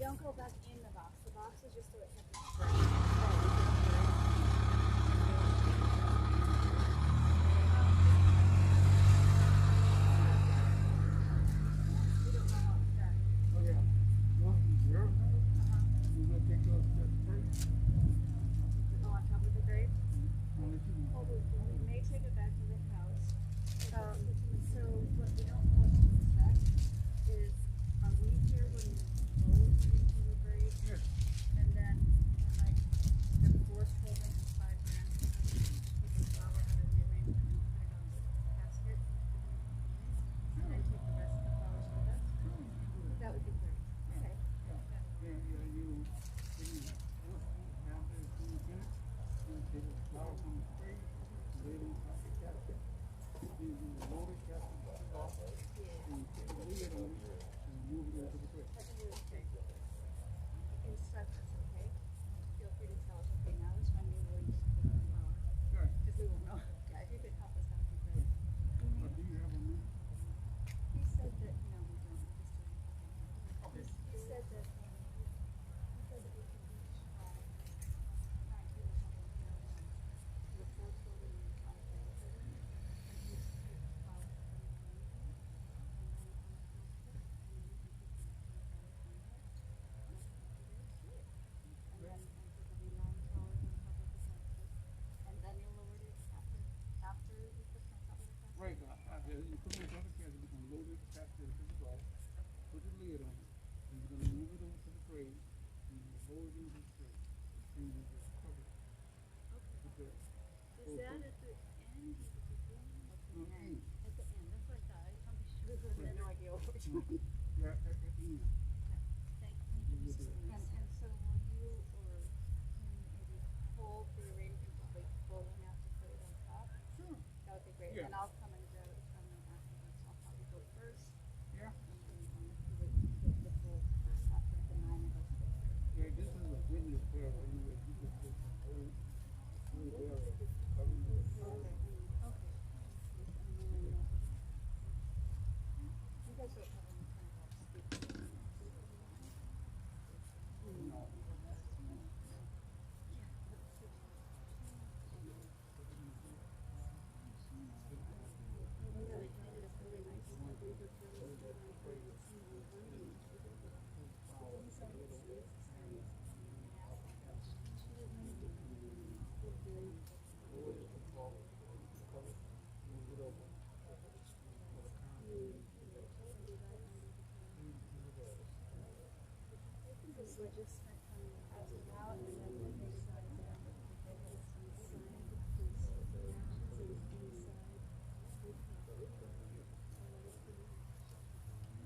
don't go back in the box. The box is just so it kept it straight.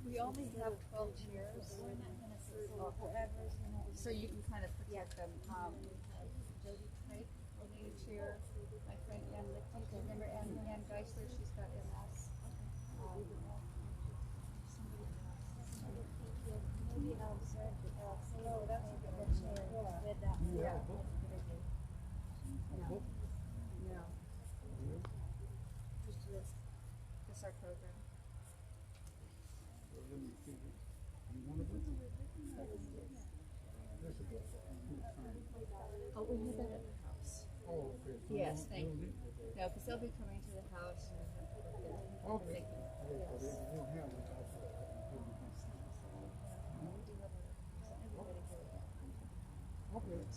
We only have 12 chairs, so you can kind of protect them. Jody Pike will need a chair. My friend Ann Lichty, do you remember Ann Geisler? She's got MS. Oh, that's a good chair. With that. Yeah. No. Just our program. Oh, we need that at the house. Oh, okay. Yes, thank you. No, because they'll be coming to the house. Okay. Okay.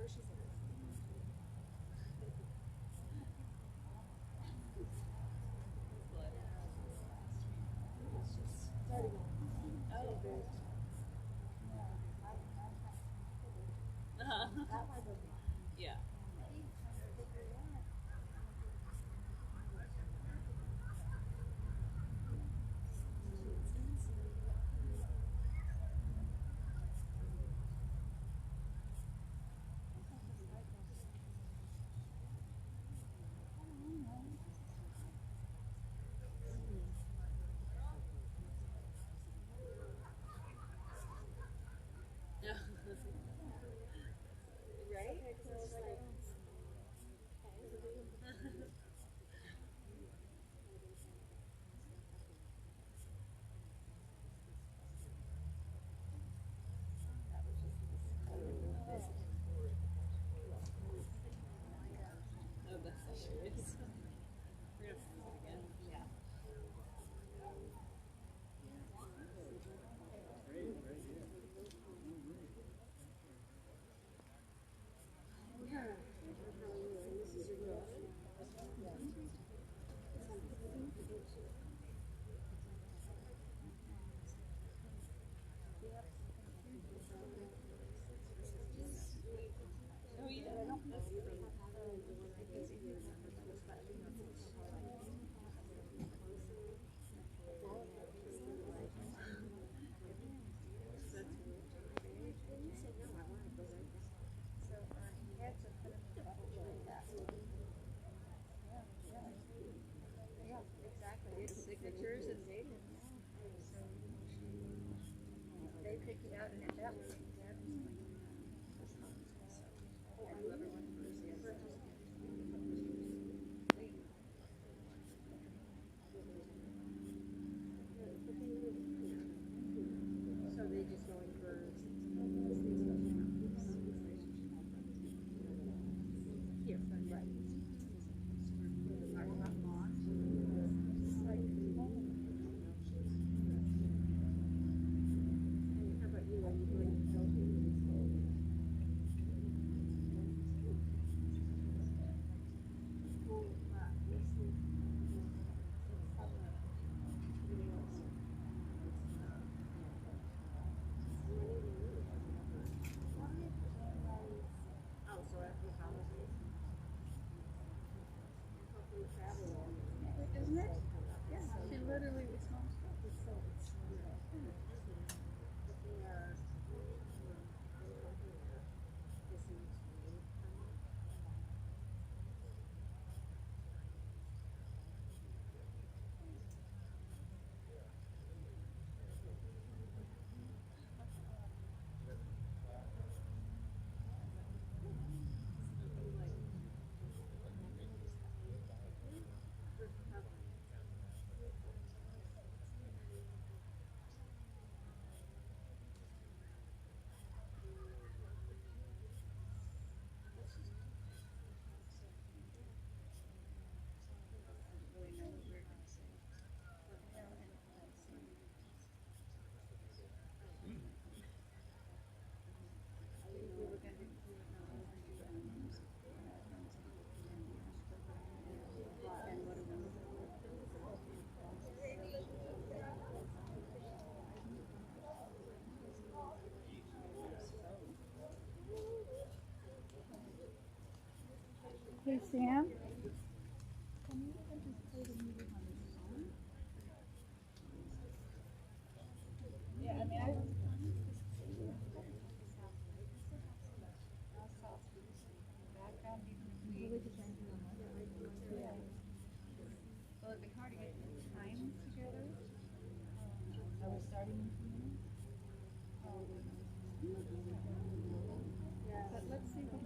first she said it's just starting off. Oh, good. Yeah. Right? Because I was like, oh, that's hilarious. We're gonna find it again. Yeah. This is your girl. Oh, yeah. Exactly. It's signatures and dated. So they picked it out, and if that was So they just going for here, right? How about you? Are you going to go to oh, so after the holidays, hopefully travel all year. isn't it? Yeah. She literally was home. Hey Sam. Yeah, I mean, background between. Yeah. Well, it'd be hard to get the times together. I was starting. But let's see what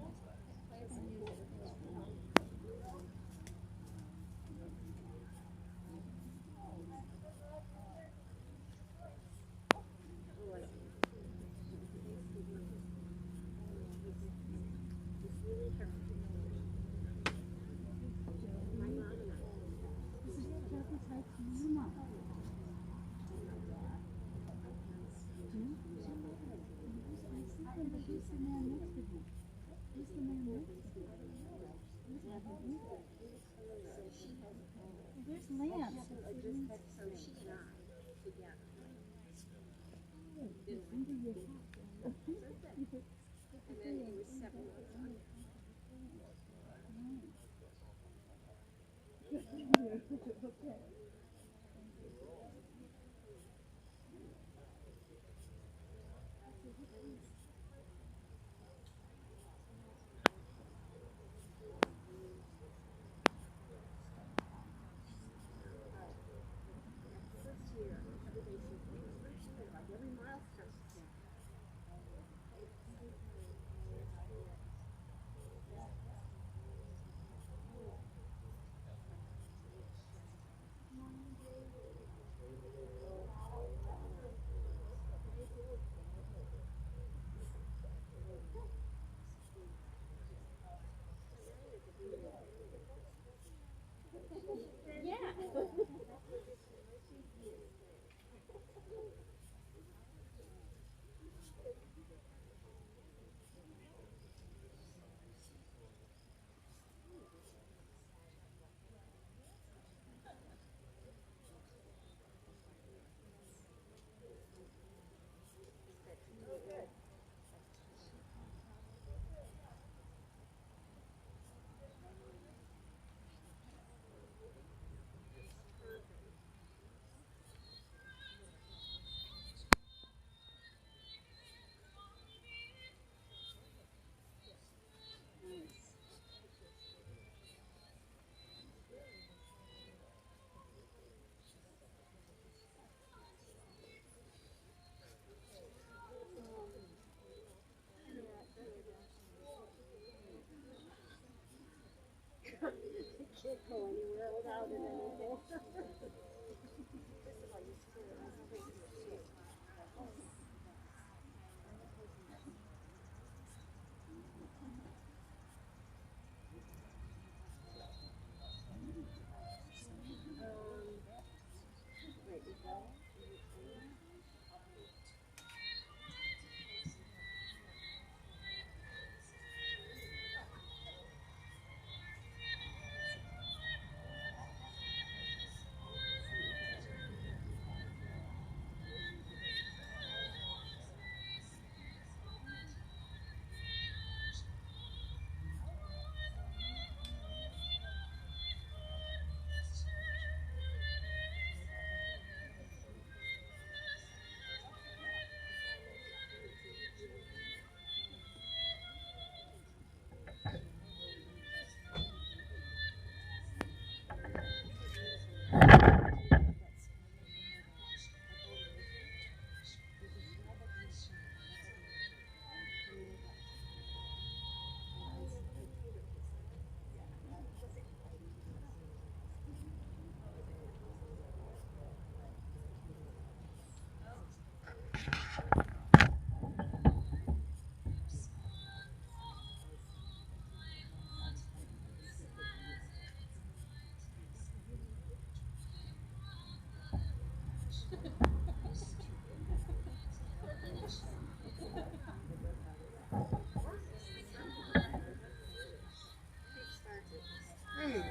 play some music. This is Who's the man next to her? Where's Lance? Can't go anywhere without it anymore.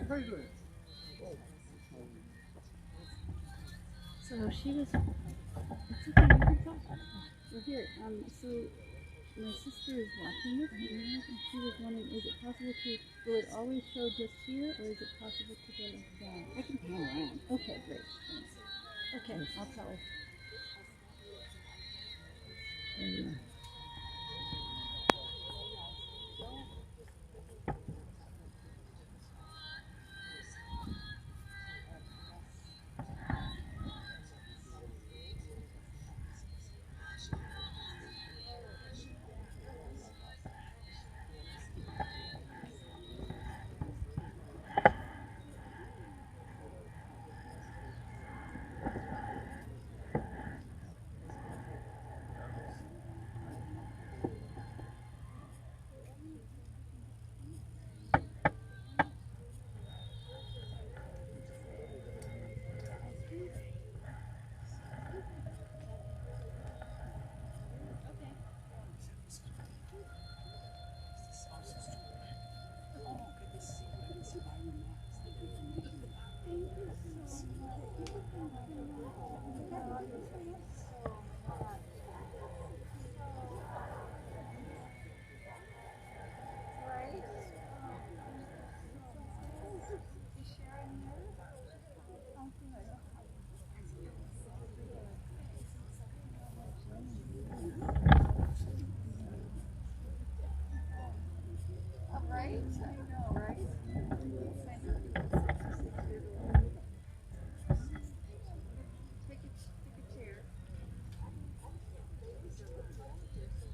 How you doing? So she was. It's okay, you can talk. We're here. So my sister is watching this, and she was wondering, is it possible to? Will it always show just here, or is it possible to go like that? I can pan around. Okay, great. Thanks. Okay, I'll tell her.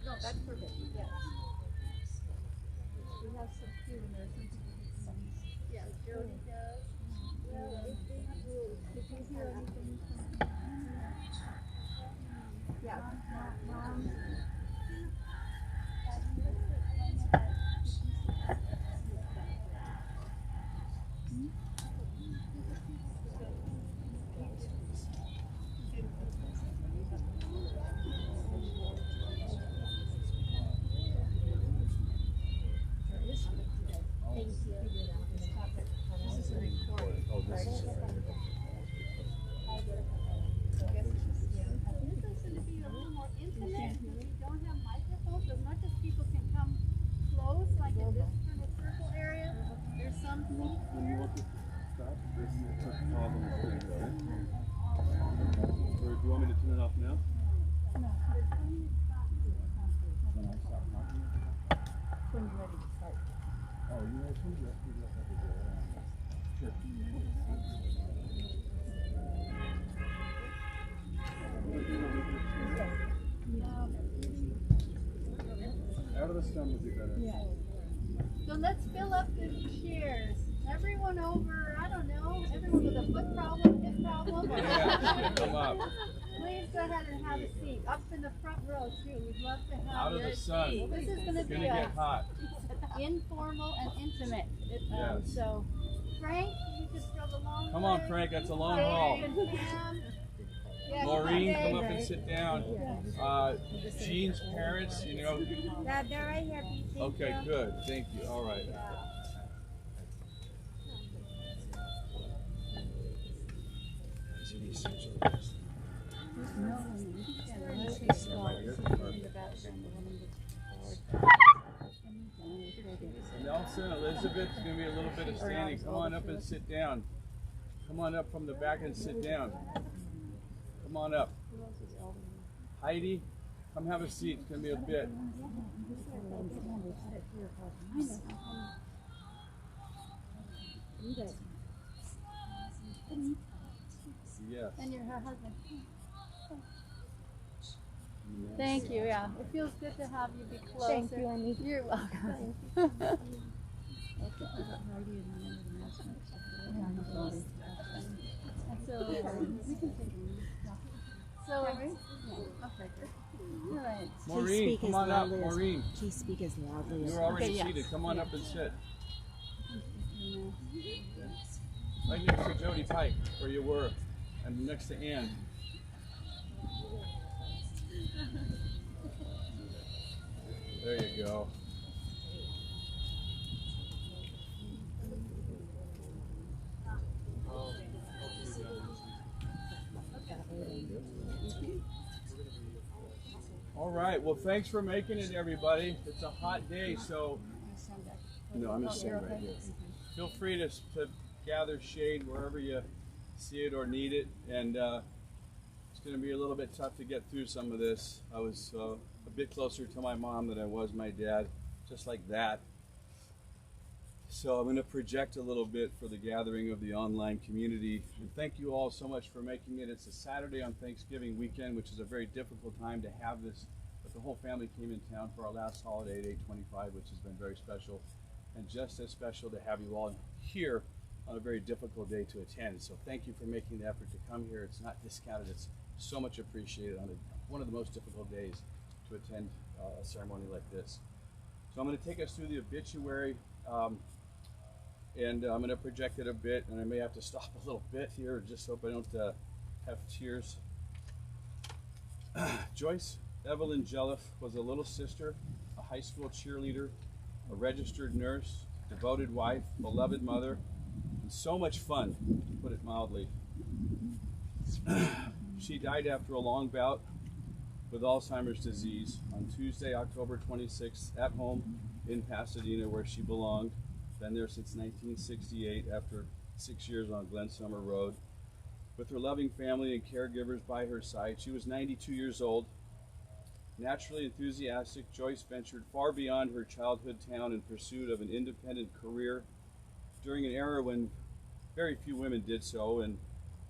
No, that's perfect. Yes. We have some cute nurses. Yeah, Jody does. Well, if you hear anything from yeah, mom. Or do you want me to turn it off now? When you're ready to start. Oh, you know, sure. Out of the sun would be better. Yeah. So let's fill up the chairs. Everyone over, I don't know, everyone with a foot problem, hip problem. Yeah, come up. Please go ahead and have a seat. Up in the front row too. We'd love to have Out of the sun. This is going to It's be gonna get hot. informal and intimate. Yes. So, Frank, you just go the long Come on, way. Frank, that's a long haul. Yeah, Maureen, come up Dave. and sit down. Jean's parents, you know. They're right here. Okay, good. Thank you. All right. Nelson, Elizabeth, it's going to be a little bit of standing. Come on up and sit down. Come on up from the back and sit down. Come on up. Heidi, come have a seat. It's going to be a bit. Yes. And your husband. Thank you, yeah. It feels good to have you be closer. Thank you, Annie. You're welcome. All right. Maureen, come on up. Maureen, Please speak as loudly as you're already Okay, yes. seated. Come on up and sit. Right next to Jody Pike, where you were, and next to Ann. There you go. All right, well, thanks for making it, everybody. It's a hot day, so no, I'm just saying right here. Feel free to gather shade wherever you see it or need it, and it's going to be a little bit tough to get through some of this. I was a bit closer to my mom than I was my dad, just like that. So I'm going to project a little bit for the gathering of the online community. And thank you all so much for making it. It's a Saturday on Thanksgiving weekend, which is a very difficult time to have this. But the whole family came in town for our last holiday at 8/25, which has been very special. And just as special to have you all here on a very difficult day to attend. So thank you for making the effort to come here. It's not discounted. It's so much appreciated on one of the most difficult days to attend a ceremony like this. So I'm going to take us through the obituary. And I'm going to project it a bit, and I may have to stop a little bit here, just hope I don't have tears. Joyce Evelyn Jelliffe was a little sister, a high school cheerleader, a registered nurse, devoted wife, beloved mother, and so much fun, to put it mildly. She died after a long bout with Alzheimer's disease on Tuesday, October 26th, at home in Pasadena, where she belonged. Been there since 1968 after 6 years on Glen Summer Road. With her loving family and caregivers by her side, she was 92 years old. Naturally enthusiastic, Joyce ventured far beyond her childhood town in pursuit of an independent career during an era when very few women did so, and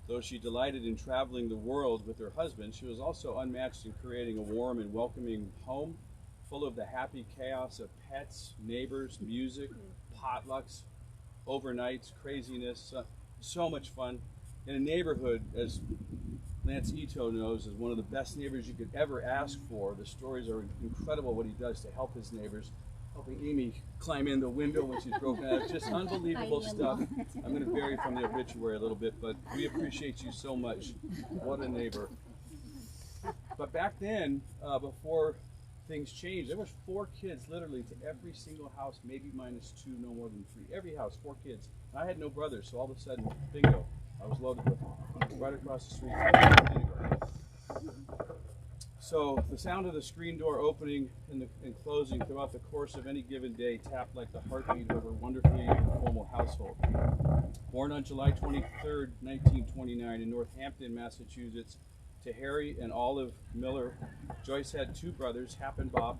though she delighted in traveling the world with her husband, she was also unmatched in creating a warm and welcoming home full of the happy chaos of pets, neighbors, music, potlucks, overnights, craziness, so much fun. In a neighborhood, as Lance Ito knows, is one of the best neighbors you could ever ask for. The stories are incredible what he does to help his neighbors. Helping Amy climb in the window when she's broken out. It's just unbelievable stuff. I'm going to vary from the obituary a little bit, but we appreciate you so much. What a neighbor. But back then, before things changed, there was 4 kids literally to every single house, maybe minus 2, no more than 3. Every house, 4 kids. And I had no brothers, so all of a sudden, bingo, I was loaded with right across the street. So the sound of the screen door opening and closing throughout the course of any given day tapped like the heartbeat of a wonderfully normal household. Born on July 23rd, 1929 in Northampton, Massachusetts, to Harry and Olive Miller, Joyce had 2 brothers, Hap and Bob.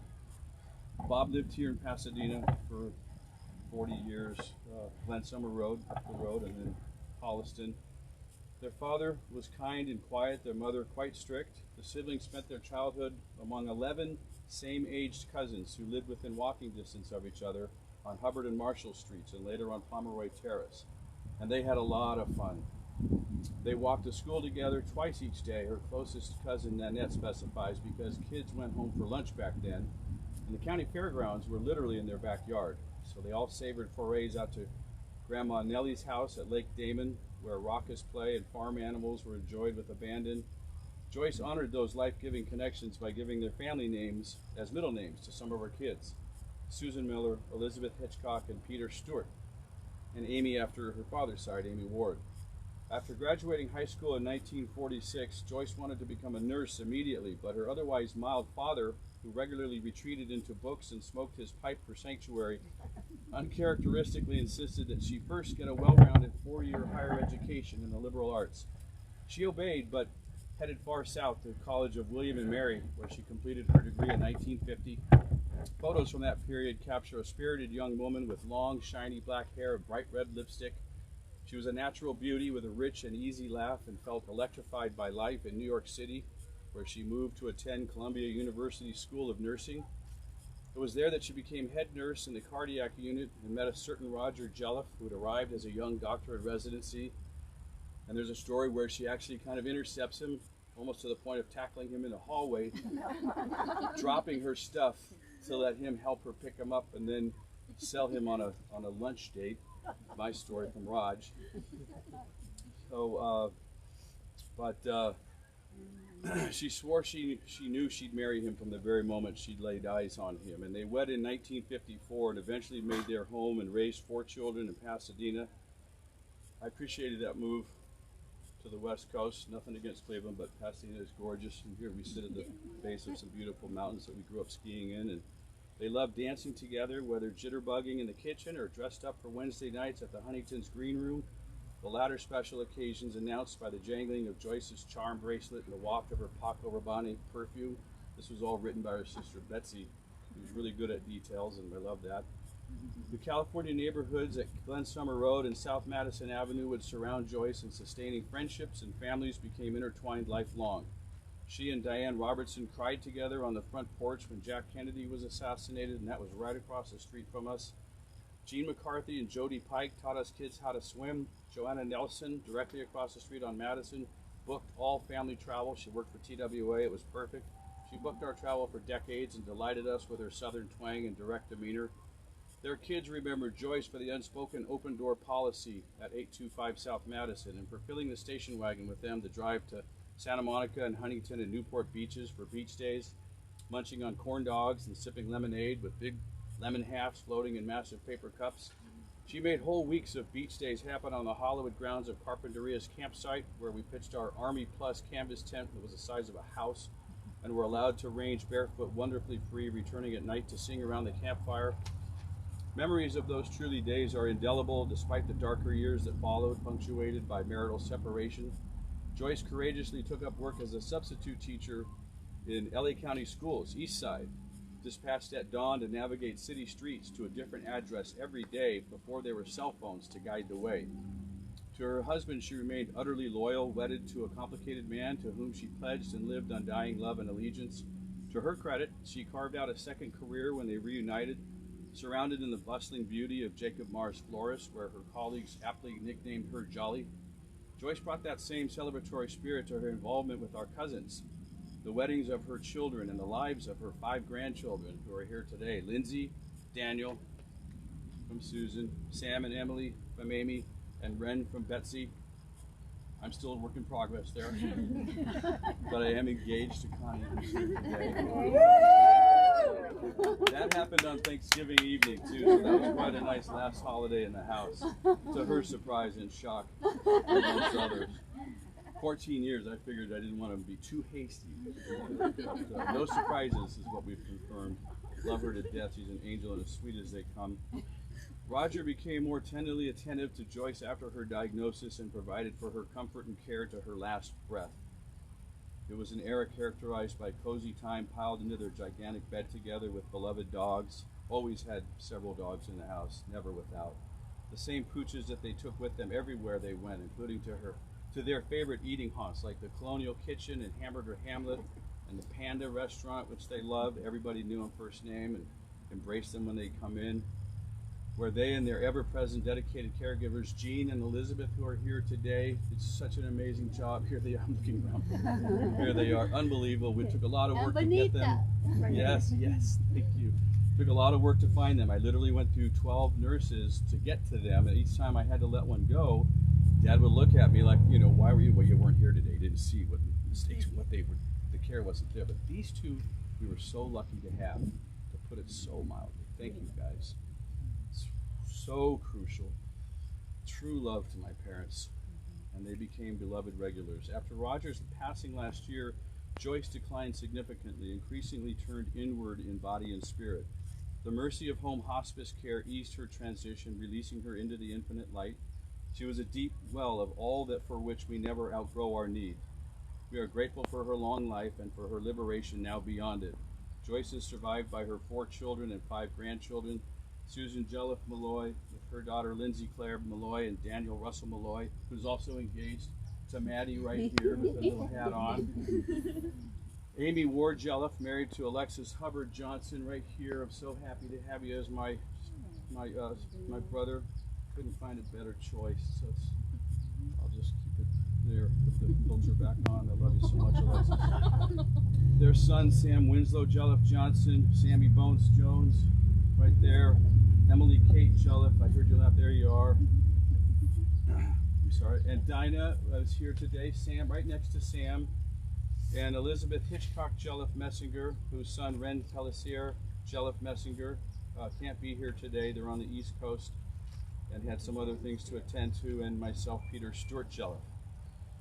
Bob lived here in Pasadena for 40 years, Glen Summer Road, up the road, and then Holliston. Their father was kind and quiet, their mother quite strict. The siblings spent their childhood among 11 same-aged cousins who lived within walking distance of each other on Hubbard and Marshall Streets and later on Pomeroy Terrace. And they had a lot of fun. They walked to school together twice each day, her closest cousin Nanette specifies, because kids went home for lunch back then, and the county fairgrounds were literally in their backyard. So they all savored forays out to Grandma Nellie's house at Lake Damon, where raucous play and farm animals were enjoyed with abandon. Joyce honored those life-giving connections by giving their family names as middle names to some of her kids: Susan Miller, Elizabeth Hitchcock, and Peter Stewart, and Amy after her father's side, Amy Ward. After graduating high school in 1946, Joyce wanted to become a nurse immediately, but her otherwise mild father, who regularly retreated into books and smoked his pipe for sanctuary, uncharacteristically insisted that she first get a well-rounded 4-year higher education in the liberal arts. She obeyed, but headed far south to the College of William and Mary, where she completed her degree in 1950. Photos from that period capture a spirited young woman with long, shiny black hair and bright red lipstick. She was a natural beauty with a rich and easy laugh and felt electrified by life in New York City, where she moved to attend Columbia University School of Nursing. It was there that she became head nurse in the cardiac unit and met a certain Roger Jelliffe, who had arrived as a young doctor in residency. And there's a story where she actually kind of intercepts him, almost to the point of tackling him in the hallway, dropping her stuff to let him help her pick him up and then sell him on a lunch date. My story from Raj. So, she swore she knew she'd marry him from the very moment she'd laid eyes on him. And they wed in 1954 and eventually made their home and raised 4 children in Pasadena. I appreciated that move to the West Coast. Nothing against Cleveland, but Pasadena is gorgeous. And here we sit at the base of some beautiful mountains that we grew up skiing in. And they loved dancing together, whether jitterbugging in the kitchen or dressed up for Wednesday nights at the Huntington's Green Room. The latter special occasions announced by the jangling of Joyce's charm bracelet and the waft of her Paco Rabanne perfume. This was all written by her sister Betsy, who was really good at details, and I love that. The California neighborhoods at Glen Summer Road and South Madison Avenue would surround Joyce, and sustaining friendships and families became intertwined lifelong. She and Diane Robertson cried together on the front porch when Jack Kennedy was assassinated, and that was right across the street from us. Gene McCarthy and Jody Pike taught us kids how to swim. Joanna Nelson, directly across the street on Madison, booked all family travel. She worked for TWA. It was perfect. She booked our travel for decades and delighted us with her southern twang and direct demeanor. Their kids remember Joyce for the unspoken open-door policy at 825 South Madison and for filling the station wagon with them to drive to Santa Monica and Huntington and Newport beaches for beach days, munching on corn dogs and sipping lemonade with big lemon halves floating in massive paper cups. She made whole weeks of beach days happen on the Hollywood grounds of Carpinteria's campsite, where we pitched our Army Plus canvas tent that was the size of a house and were allowed to range barefoot wonderfully free, returning at night to sing around the campfire. Memories of those truly days are indelible despite the darker years that followed, punctuated by marital separation. Joyce courageously took up work as a substitute teacher in LA County Schools, East Side, dispatched at dawn to navigate city streets to a different address every day before there were cell phones to guide the way. To her husband, she remained utterly loyal, wedded to a complicated man to whom she pledged and lived undying love and allegiance. To her credit, she carved out a second career when they reunited, surrounded in the bustling beauty of Jacob Mar's Florist, where her colleagues aptly nicknamed her Jolly. Joyce brought that same celebratory spirit to her involvement with our cousins, the weddings of her children and the lives of her 5 grandchildren who are here today. Lindsay, Daniel from Susan, Sam and Emily from Amy, and Ren from Betsy. I'm still a work in progress there, but I am engaged to Connie, who's here today. That happened on Thanksgiving evening too, so that was quite a nice last holiday in the house, to her surprise and shock, amongst others. 14 years, I figured I didn't want to be too hasty. So, no surprises is what we've confirmed. Love her to death. She's an angel and as sweet as they come. Roger became more tenderly attentive to Joyce after her diagnosis and provided for her comfort and care to her last breath. It was an era characterized by cozy time piled into their gigantic bed together with beloved dogs. Always had several dogs in the house, never without. The same pooches that they took with them everywhere they went, including to their favorite eating haunts like the Colonial Kitchen and Hamburger Hamlet and the Panda Restaurant, which they loved. Everybody knew them first name and embraced them when they come in. Where they and their ever-present dedicated caregivers, Jean and Elizabeth, who are here today, it's such an amazing job. Here they are, I'm looking around. Here they are, unbelievable. We took a lot of work to get them. Yes, thank you. Took a lot of work to find them. I literally went through 12 nurses to get to them, and each time I had to let one go, Dad would look at me like, you know, why were you? Well, you weren't here today. You didn't see what the mistakes, what they were, the care wasn't there. But these two, we were so lucky to have, to put it so mildly. Thank you, guys. So crucial. True love to my parents, and they became beloved regulars. After Roger's passing last year, Joyce declined significantly, increasingly turned inward in body and spirit. The mercy of home hospice care eased her transition, releasing her into the infinite light. She was a deep well of all that for which we never outgrow our need. We are grateful for her long life and for her liberation now beyond it. Joyce is survived by her 4 children and 5 grandchildren, Susan Jelliffe Malloy, with her daughter Lindsay Claire Malloy and Daniel Russell Malloy, who's also engaged to Maddie right here with a little hat on. Amy Ward Jelliffe, married to Alexis Hubbard Johnson right here. I'm so happy to have you as my brother. Couldn't find a better choice, so I'll just keep it there with the filter back on. I love you so much, Alexis. Their son, Sam Winslow Jelliffe Johnson, Sammy Bones Jones, right there. Emily Kate Jelliffe, I heard you laugh. There you are. I'm sorry. And Dinah is here today. Sam, right next to Sam. And Elizabeth Hitchcock Jelliffe Messinger, whose son Ren Pellissier Jelliffe Messinger can't be here today. They're on the East Coast and had some other things to attend to, and myself, Peter Stewart Jelliffe.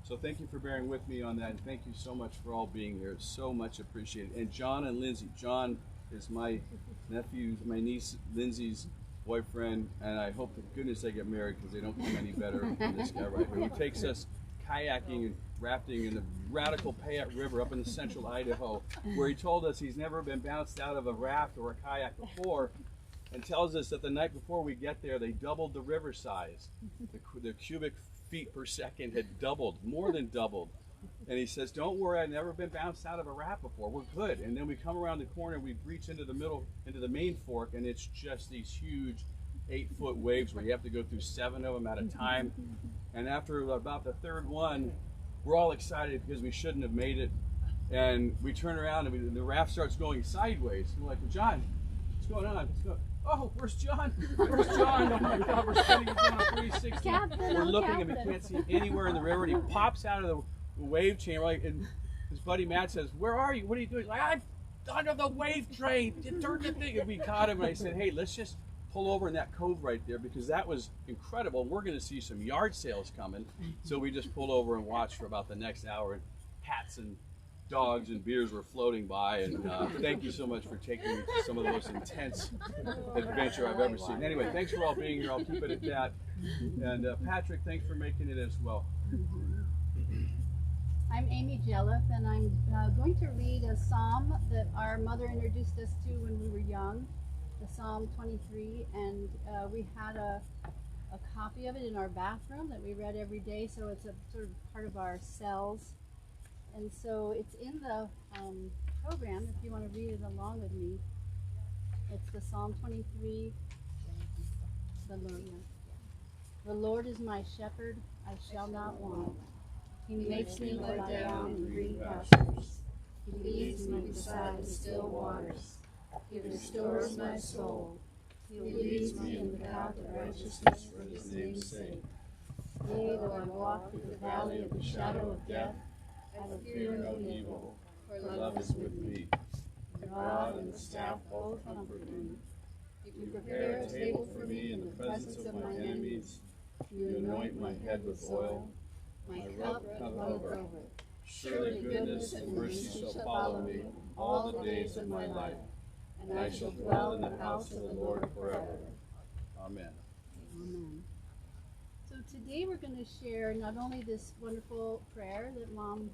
So thank you for bearing with me on that, and thank you so much for all being here. It's so much appreciated. And John and Lindsay. John is my nephew, my niece Lindsay's boyfriend, and I hope to goodness they get married because they don't come any better than this guy right here, who takes us kayaking and rafting in the radical Payette River up in central Idaho, where he told us he's never been bounced out of a raft or a kayak before, and tells us that the night before we get there, they doubled the river size. The cubic feet per second had doubled, more than doubled. And he says, don't worry, I've never been bounced out of a raft before. We're good. And then we come around the corner, we reach into the middle, into the main fork, and it's just these huge 8-foot waves where you have to go through 7 of them at a time. And after about the 3rd one, we're all excited because we shouldn't have made it. And we turn around and the raft starts going sideways. We're like, well, John, what's going on? What's going on? Oh, where's John? Where's John? Oh my God, we're spinning down 360. We're looking and we can't see him anywhere in the river. And he pops out of the wave chain, right? And his buddy Matt says, "Where are you? What are you doing?" Like, I'm under the wave train. You turned the thing. And we caught him. And I said, "Hey, let's just pull over in that cove right there because that was incredible. We're going to see some yard sales coming." So we just pulled over and watched for about the next hour. And hats and dogs and beers were floating by. And thank you so much for taking me to some of the most intense adventure I've ever seen. Anyway, thanks for all being here. I'll keep it at that. And Patrick, thanks for making it as well. I'm Amy Jelliffe, and I'm going to read a psalm that our mother introduced us to when we were young, the Psalm 23, and we had a copy of it in our bathroom that we read every day, so it's a sort of part of our cells. And so it's in the program if you want to read it along with me. It's the Psalm 23. The Lord is my shepherd, I shall not want. He makes me lie down in green pastures. He leads me beside the still waters. He restores my soul. He leads me in the path of righteousness for his name's sake. Yea, though I walk through the valley of the shadow of death, I will fear no evil, for love is with me. The rod and the staff both comfort me. You prepare a table for me in the presence of my enemies. You anoint my head with oil. My cup runneth over. Surely goodness and mercy shall follow me all the days of my life, and I shall dwell in the house of the Lord forever. Amen. Amen. So today we're going to share not only this wonderful prayer that Mom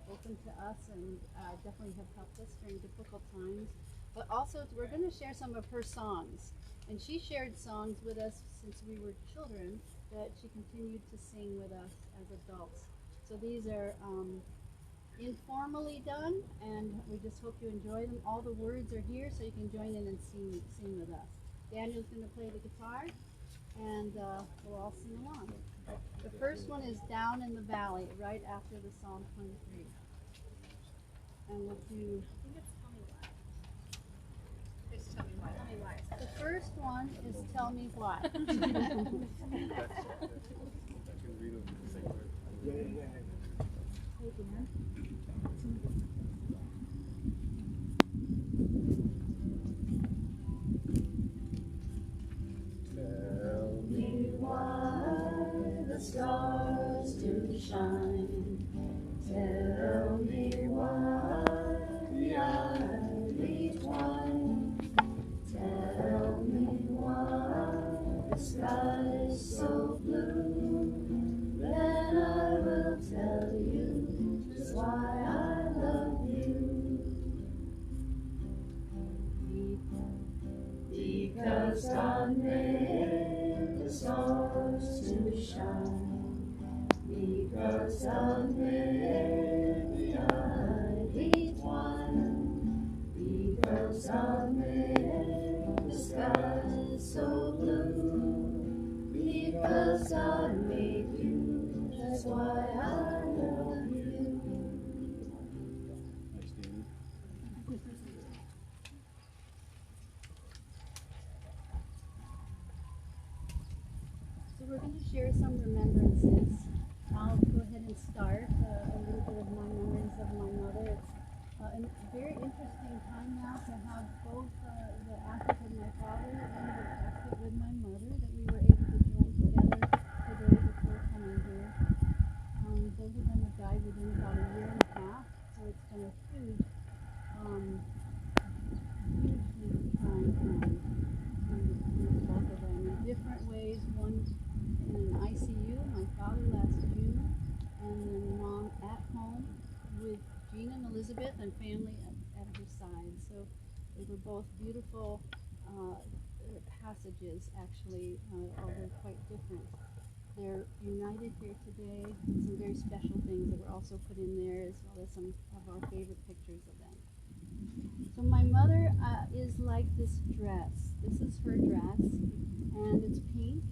opened to us and definitely have helped us during difficult times, but also we're going to share some of her songs. And she shared songs with us since we were children that she continued to sing with us as adults. So these are informally done, and we just hope you enjoy them. All the words are here, so you can join in and sing with us. Daniel's going to play the guitar, and we'll all sing along. The first one is Down in the Valley, right after the Psalm 23. And we'll do... I think it's Tell Me Why. It's Tell Me Why. Tell Me Why. The first one is Tell Me Why. Hey, Dan. Tell me why the stars do shine. Tell me why the ivy twine. Tell me why the sky is so blue. Then I will tell you just why I love you. Because God made the stars to shine. Because God made the ivy twine. Because God made the sky so blue. Because God made you, that's why I love you. So we're going to share some remembrances. I'll go ahead and start a little bit of my memories of my mother. It's a very interesting time now to have both the active with my father and the active with my mother, that we were able to join together today before coming here. Both of them have died within about a year and a half, so it's been a huge, hugely trying time with both of them in different ways. One in an ICU, my father last June, and then Mom at home with Jean and Elizabeth and family at her side. So they were both beautiful passages, actually, although quite different. They're united here today, and some very special things that were also put in there, as well as some of our favorite pictures of them. So my mother is like this dress. This is her dress, and it's pink,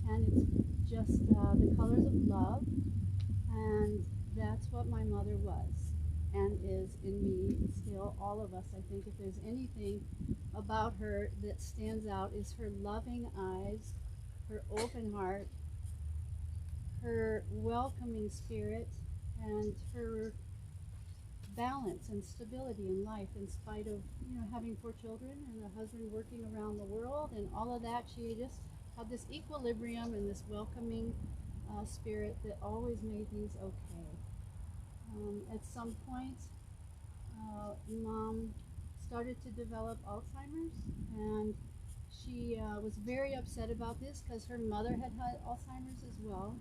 and it's just the colors of love, and that's what my mother was and is in me still. All of us, I think, if there's anything about her that stands out, is her loving eyes, her open heart, her welcoming spirit, and her balance and stability in life, in spite of having 4 children and a husband working around the world and all of that. She just had this equilibrium and this welcoming spirit that always made things okay. At some point, Mom started to develop Alzheimer's, and she was very upset about this because her mother had Alzheimer's as well.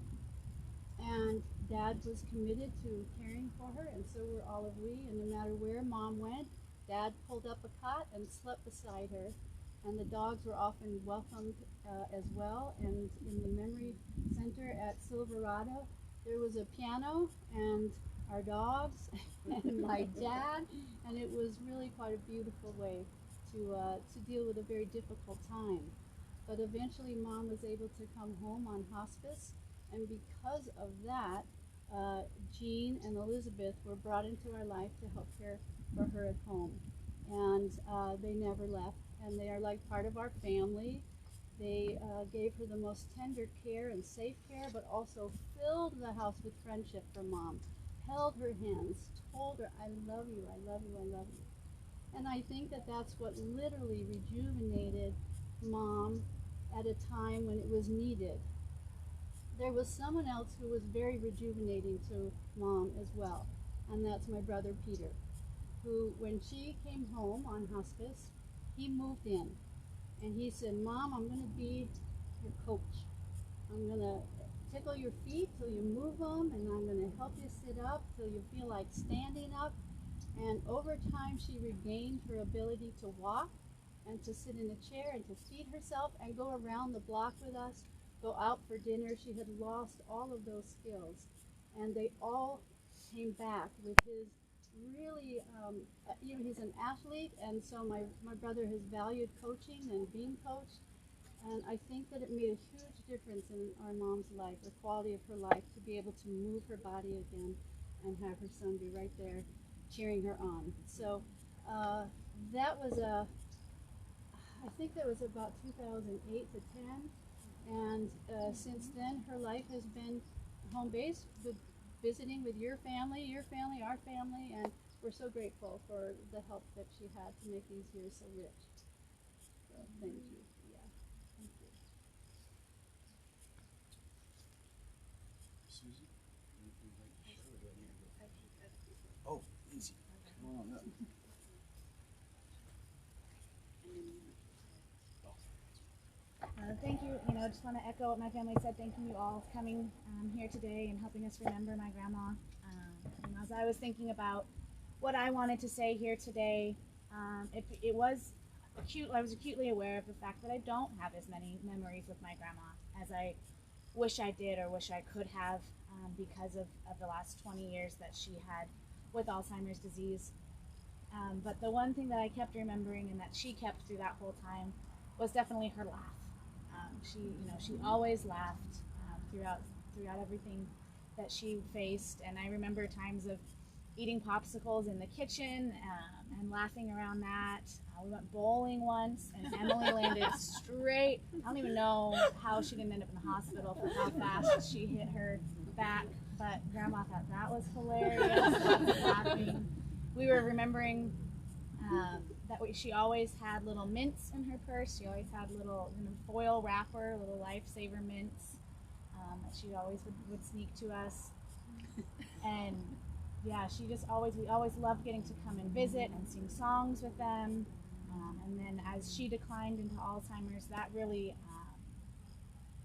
And Dad was committed to caring for her, and so were all of we. And no matter where Mom went, Dad pulled up a cot and slept beside her. And the dogs were often welcomed as well. And in the Memory Center at Silverado, there was a piano, and our dogs and my dad, and it was really quite a beautiful way to deal with a very difficult time. But eventually Mom was able to come home on hospice, and because of that, Jean and Elizabeth were brought into our life to help care for her at home. And they never left, and they are like part of our family. They gave her the most tender care and safe care, but also filled the house with friendship for Mom, held her hands, told her, I love you, I love you, I love you. And I think that that's what literally rejuvenated Mom at a time when it was needed. There was someone else who was very rejuvenating to Mom as well, and that's my brother Peter, who, when she came home on hospice, he moved in. And he said, Mom, I'm going to be your coach. I'm going to tickle your feet till you move them, and I'm going to help you sit up till you feel like standing up. And over time, she regained her ability to walk and to sit in a chair and to feed herself and go around the block with us, go out for dinner. She had lost all of those skills, and they all came back with his really, he's an athlete, and so my brother has valued coaching and being coached, and I think that it made a huge difference in our Mom's life, the quality of her life, to be able to move her body again and have her son be right there cheering her on. So that was I think that was about 2008 to 10, and since then her life has been home-based, with visiting with your family, our family, and we're so grateful for the help that she had to make these years so rich. So thank you. Yeah, thank you. Susie, anything you'd like to share? Or do I need to go? Oh, easy. Come on up. Thank you. Just want to echo what my family said. Thanking you all for coming here today and helping us remember my grandma. As I was thinking about what I wanted to say here today, it was acute. I was acutely aware of the fact that I don't have as many memories with my grandma as I wish I did or wish I could have, because of the last 20 years that she had with Alzheimer's disease. But the one thing that I kept remembering and that she kept through that whole time was definitely her laugh. She always laughed throughout everything that she faced, and I remember times of eating popsicles in the kitchen and laughing around that. We went bowling once, and Emily landed straight. I don't even know how she didn't end up in the hospital for how fast she hit her back, but Grandma thought that was hilarious. Laughing. We were remembering she always had little mints in her purse. She always had little foil wrapper, little lifesaver mints that she always would sneak to us. And yeah, we always loved getting to come and visit and sing songs with them. And then as she declined into Alzheimer's, that really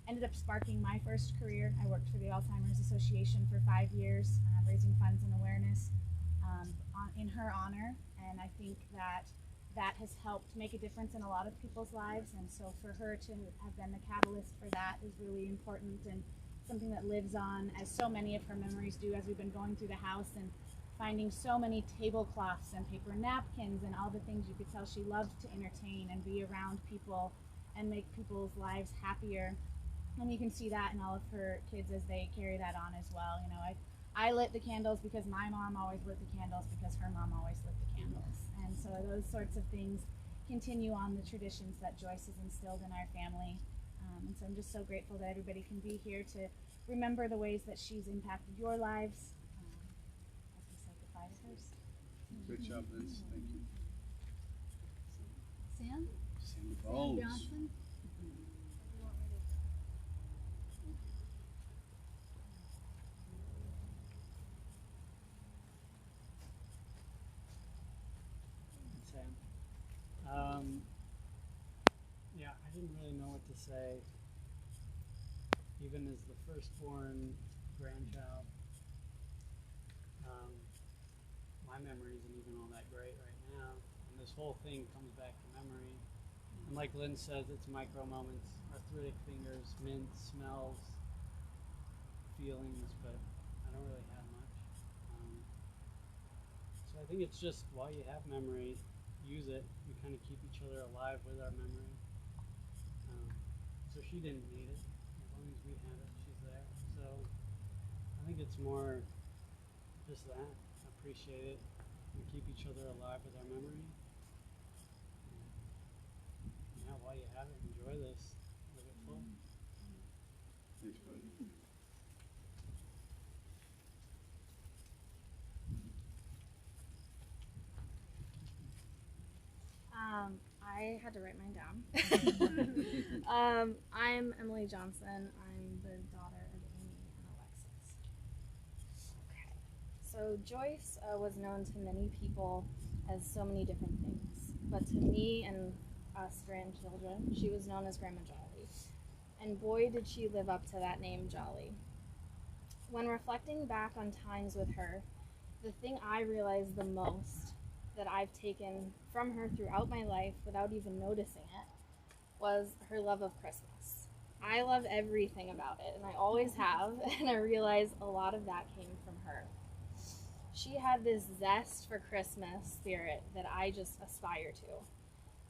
ended up sparking my first career. I worked for the Alzheimer's Association for 5 years, raising funds and awareness in her honor. And I think that has helped make a difference in a lot of people's lives. And so for her to have been the catalyst for that is really important, and something that lives on, as so many of her memories do, as we've been going through the house and finding so many tablecloths and paper napkins and all the things. You could tell she loved to entertain and be around people and make people's lives happier. And you can see that in all of her kids as they carry that on as well. I lit the candles because my mom always lit the candles because her mom always lit the candles. And so those sorts of things continue on the traditions that Joyce has instilled in our family. And so I'm just so grateful that everybody can be here to remember the ways that she's impacted your lives as we say goodbye to hers. Good job, Liz. Thank you. Sam? Sam Sam Bones. Johnson? Sam. Yeah, I didn't really know what to say. Even as the firstborn grandchild, my memory isn't even all that great right now. And this whole thing comes back to memory. And like Lynn says, it's micro moments, arthritic fingers, mints, smells, feelings, but I don't really have much. I think it's just while you have memory, use it. We kind of keep each other alive with our memory. So she didn't need it. As long as we had it, she's there. So I think it's more just that. Appreciate it. And keep each other alive with our memory. And yeah, while you have it, enjoy this. Live it full. Thanks, buddy. I had to write mine down. I'm Emily Johnson. I'm the daughter of Amy and Alexis. Okay. So Joyce was known to many people as so many different things, but to me and us grandchildren, she was known as Grandma Jolly. And boy, did she live up to that name, Jolly. When reflecting back on times with her, the thing I realized the most that I've taken from her throughout my life without even noticing it was her love of Christmas. I love everything about it, and I always have, and I realize a lot of that came from her. She had this zest for Christmas spirit that I just aspire to.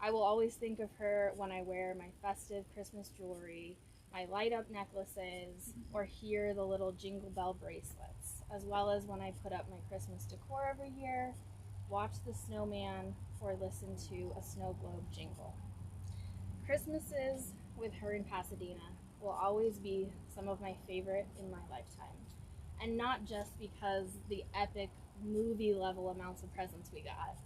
I will always think of her when I wear my festive Christmas jewelry, my light-up necklaces, or hear the little jingle bell bracelets, as well as when I put up my Christmas decor every year, watch the snowman, or listen to a snow globe jingle. Christmases with her in Pasadena will always be some of my favorite in my lifetime. And not just because the epic movie level amounts of presents we got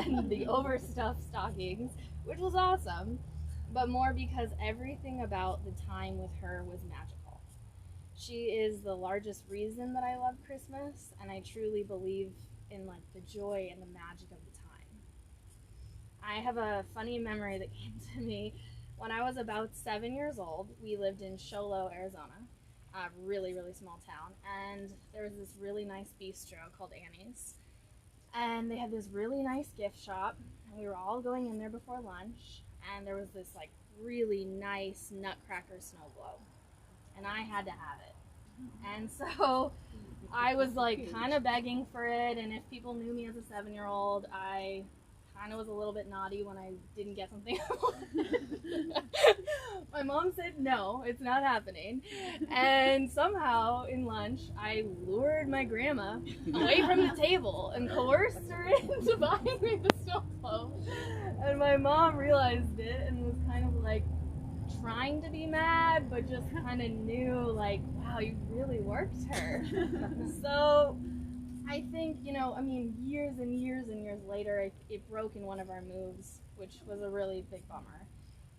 and the overstuffed stockings, which was awesome, but more because everything about the time with her was magical. She is the largest reason that I love Christmas, and I truly believe in like the joy and the magic of the time. I have a funny memory that came to me when I was about 7 years old. We lived in Sholo, Arizona, a really, really small town, and there was this really nice bistro called Annie's, and they had this really nice gift shop, and we were all going in there before lunch, and there was this like really nice nutcracker snow globe, and I had to have it. And so I was like kind of begging for it, and if people knew me as a 7-year-old, I kind of was a little bit naughty when I didn't get something I wanted. My mom said no, it's not happening. And somehow in lunch, I lured my grandma away from the table and coerced her into buying me the snow globe. And my mom realized it and was kind of like trying to be mad, but just kind of knew like, wow, you really worked her. So I think, years and years and years later, it broke in one of our moves, which was a really big bummer.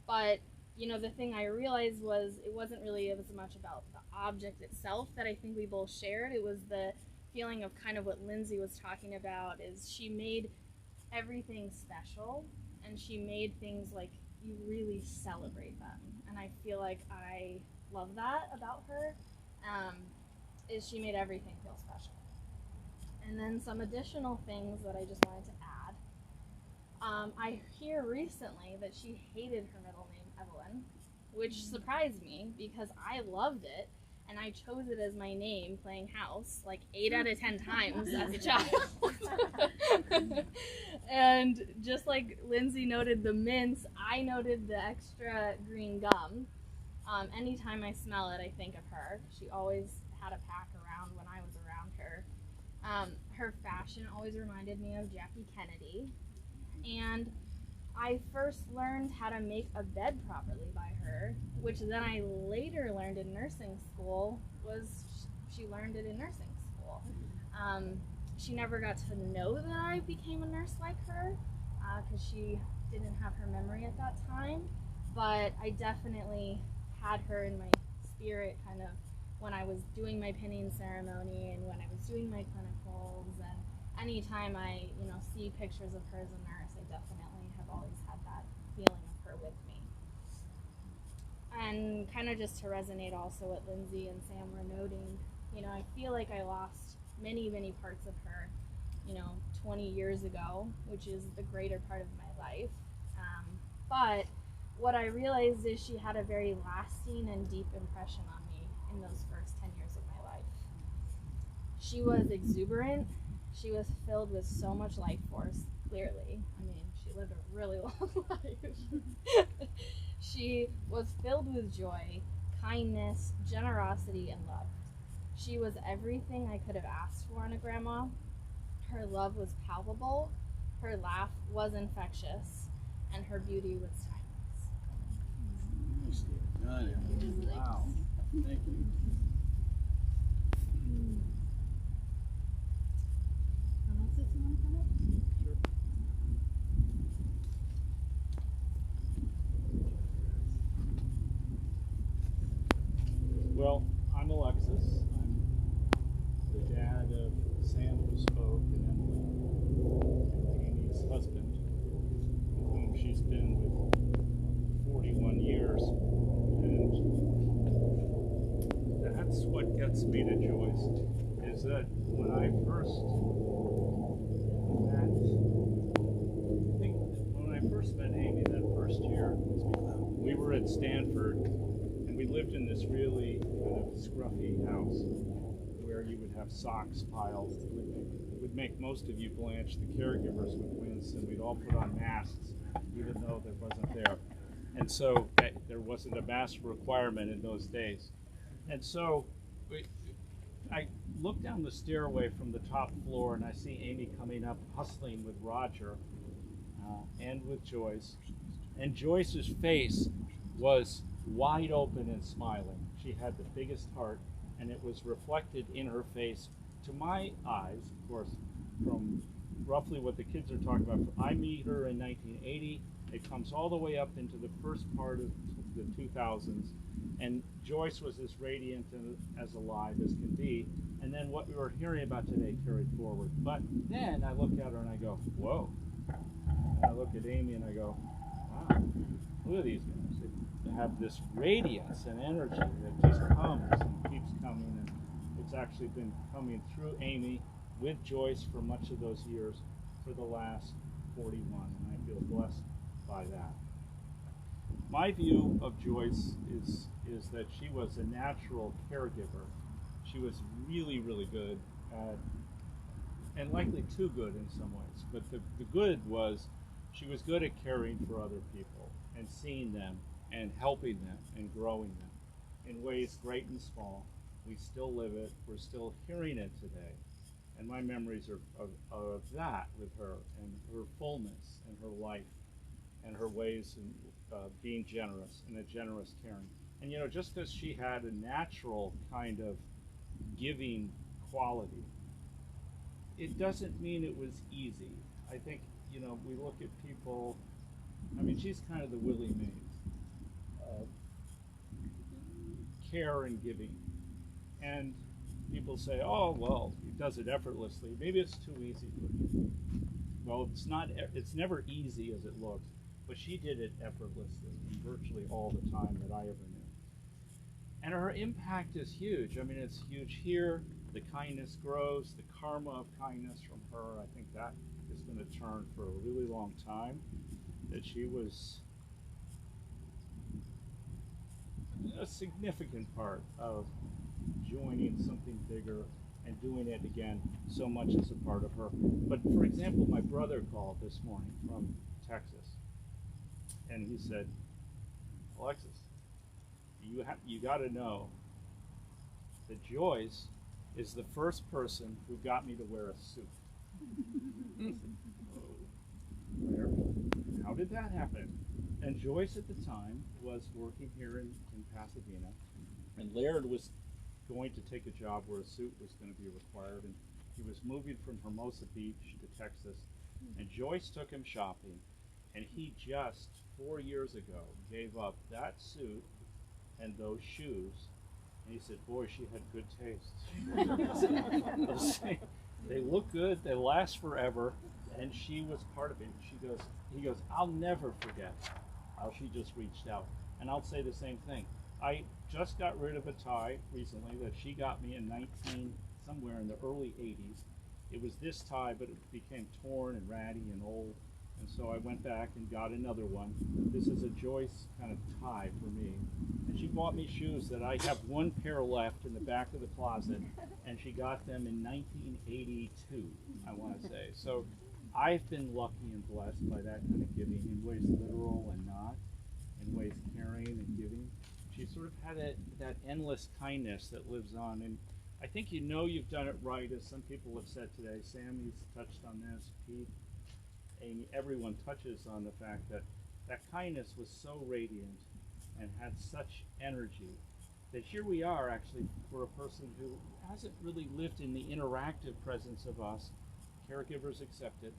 But, the thing I realized was it wasn't really as much about the object itself that I think we both shared. It was the feeling of kind of what Lindsay was talking about, is she made everything special, and she made things like you really celebrate them. And I feel like I love that about her, is she made everything feel special. And then some additional things that I just wanted to add. I hear recently that she hated her middle name, Evelyn, which surprised me because I loved it, and I chose it as my name playing house like 8 out of 10 times as a child. And just like Lindsay noted the mints, I noted the extra green gum. Anytime I smell it, I think of her. She always had a pack around when I was around her. Her fashion always reminded me of Jackie Kennedy. And I first learned how to make a bed properly by her, which then I later learned in nursing school. She learned it in nursing school. She never got to know that I became a nurse like her, because she didn't have her memory at that time, but I definitely had her in my spirit kind of when I was doing my pinning ceremony and when I was doing my clinicals, and anytime I see pictures of her as a nurse, I definitely have always had that feeling of her with me. And kind of just to resonate also what Lindsay and Sam were noting, I feel like I lost many, many parts of her, 20 years ago, which is the greater part of my life. But what I realized is she had a very lasting and deep impression on me in those first 10 years of my life. She was exuberant, She was filled with so much life force, clearly. I mean, she lived a really long life. She was filled with joy, kindness, generosity, and love. She was everything I could have asked for in a grandma. Her love was palpable, her laugh was infectious, and her beauty was timeless. Wow. Thank you. Alexis, you want to come up? Sure. Well, I'm Alexis. I'm the dad of Sam who spoke and Emily, and Amy's husband, with whom she's been with 41 years. And that's what gets me to Joyce, is that when I first met Amy that first year, we were at Stanford, and we lived in this really kind of scruffy house where you would have socks piled. It would make most of you blanch. The caregivers would wince, and we'd all put on masks, even though there wasn't there. And so there wasn't a mask requirement in those days. And so I look down the stairway from the top floor, and I see Amy coming up, hustling with Roger and with Joyce. And Joyce's face was wide open and smiling. She had the biggest heart, and it was reflected in her face. To my eyes, of course, from roughly what the kids are talking about, I meet her in 1980. It comes all the way up into the first part of the 2000s. And Joyce was as radiant and as alive as can be. And then what we were hearing about today carried forward. But then I look at her and I go, whoa. And I look at Amy and I go, wow, look at these guys. They have this radiance and energy that just comes and keeps coming. And it's actually been coming through Amy with Joyce for much of those years for the last 41. And I feel blessed by that. My view of Joyce is that she was a natural caregiver. She was really, really good at, and likely too good in some ways, but the good was she was good at caring for other people and seeing them and helping them and growing them in ways great and small. We still live it. We're still hearing it today. And my memories are of that with her and her fullness and her life and her ways in being generous and a generous caring. And you know, just because she had a natural kind of giving quality, it doesn't mean it was easy. I think, you know, we look at people, I mean, she's kind of the Willie Mays of care and giving. And people say, oh, well, he does it effortlessly. Maybe it's too easy for you. Well, it's never easy as it looks, but she did it effortlessly and virtually all the time that I ever knew. And her impact is huge. I mean, it's huge here. The kindness grows, the karma of kindness from her. I think that is going to turn for a really long time. That she was a significant part of joining something bigger and doing it again so much as a part of her. But for example, my brother called this morning from Texas, and he said, Alexis, you got to know that Joyce is the first person who got me to wear a suit. I said, how did that happen? And Joyce at the time was working here in Pasadena, and Laird was going to take a job where a suit was going to be required, and he was moving from Hermosa Beach to Texas, and Joyce took him shopping, and he just 4 years ago gave up that suit and those shoes, and he said, boy, she had good taste. They look good, they last forever, and she was part of it. He goes, I'll never forget how she just reached out. And I'll say the same thing. I just got rid of a tie recently that she got me in somewhere in the early 80s. It was this tie, but it became torn and ratty and old. And so I went back and got another one. This is a Joyce kind of tie for me. And she bought me shoes that I have one pair left in the back of the closet, and she got them in 1982, I want to say. So I've been lucky and blessed by that kind of giving in ways literal and not, in ways caring and giving. She sort of had that endless kindness that lives on. And I think you know you've done it right, as some people have said today. Sammy's touched on this, Pete, Amy, everyone touches on the fact that that kindness was so radiant and had such energy that here we are actually for a person who hasn't really lived in the interactive presence of us, caregivers accepted,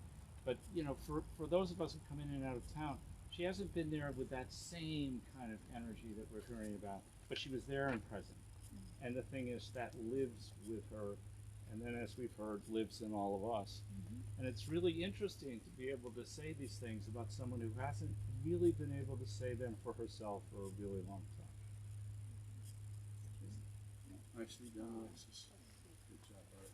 but you know, for those of us who come in and out of town, she hasn't been there with that same kind of energy that we're hearing about, but she was there and present. And the thing is, that lives with her, and then as we've heard, lives in all of us. And it's really interesting to be able to say these things about someone who hasn't really been able to say them for herself for a really long time. Nicely done, Alexis. Good job, Art.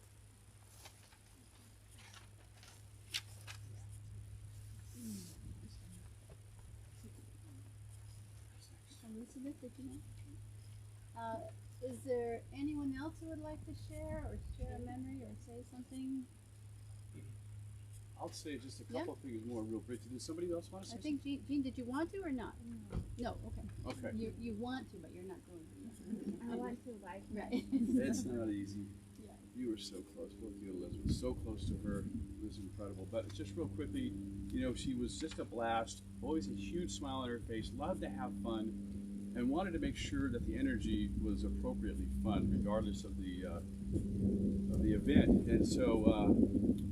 Elizabeth, did you know? Is there anyone else who would like to share a memory or say something? I'll say just a couple of things more real briefly. Did somebody else want to say I think, Jean, did you want to or not? No, okay. Okay. You want to, but you're not going to. I want to like Right. It's not easy. Yeah. You were so close, both you and Elizabeth, so close to her. It was incredible. But just real quickly, you know, she was just a blast, always a huge smile on her face, loved to have fun, and wanted to make sure that the energy was appropriately fun, regardless of the event. And so